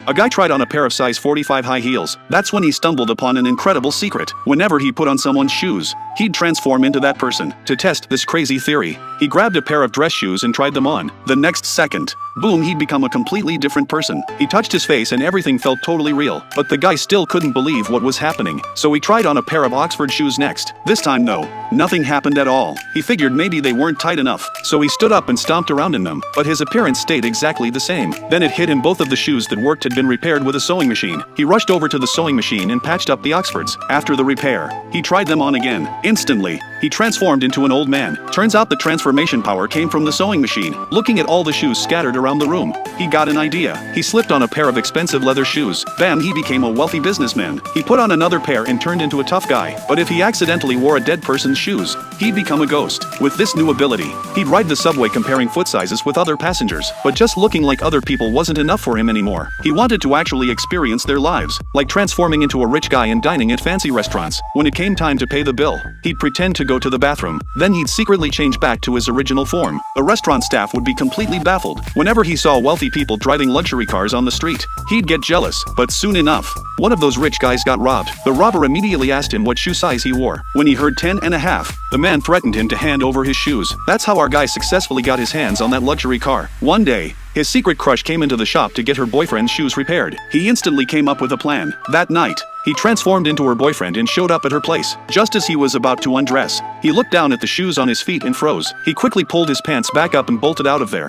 A guy tried on a pair of size 45 high heels. That's when he stumbled upon an incredible secret. Whenever he put on someone's shoes, he'd transform into that person. To test this crazy theory, he grabbed a pair of dress shoes and tried them on. The next second, boom, he'd become a completely different person. He touched his face and everything felt totally real. But the guy still couldn't believe what was happening. So he tried on a pair of Oxford shoes next. This time no, nothing happened at all. He figured maybe they weren't tight enough. So he stood up and stomped around in them. But his appearance stayed exactly the same. Then it hit him, both of the shoes that worked had been repaired with a sewing machine. He rushed over to the sewing machine and patched up the Oxfords. After the repair, he tried them on again. Instantly, he transformed into an old man. Turns out the transformation power came from the sewing machine. Looking at all the shoes scattered around the room, he got an idea. He slipped on a pair of expensive leather shoes. Bam, he became a wealthy businessman. He put on another pair and turned into a tough guy. But if he accidentally wore a dead person's shoes, he'd become a ghost. With this new ability, he'd ride the subway comparing foot sizes with other passengers. But just looking like other people wasn't enough for him anymore. He wanted to actually experience their lives, like transforming into a rich guy and dining at fancy restaurants. When it came time to pay the bill, he'd pretend to go to the bathroom. Then he'd secretly change back to his original form. The restaurant staff would be completely baffled. Whenever he saw wealthy people driving luxury cars on the street, he'd get jealous. But soon enough, one of those rich guys got robbed. The robber immediately asked him what shoe size he wore. When he heard 10.5, the man threatened him to hand over his shoes. That's how our guy successfully got his hands on that luxury car. One day, his secret crush came into the shop to get her boyfriend's shoes repaired. He instantly came up with a plan. That night, he transformed into her boyfriend and showed up at her place. Just as he was about to undress, he looked down at the shoes on his feet and froze. He quickly pulled his pants back up and bolted out of there.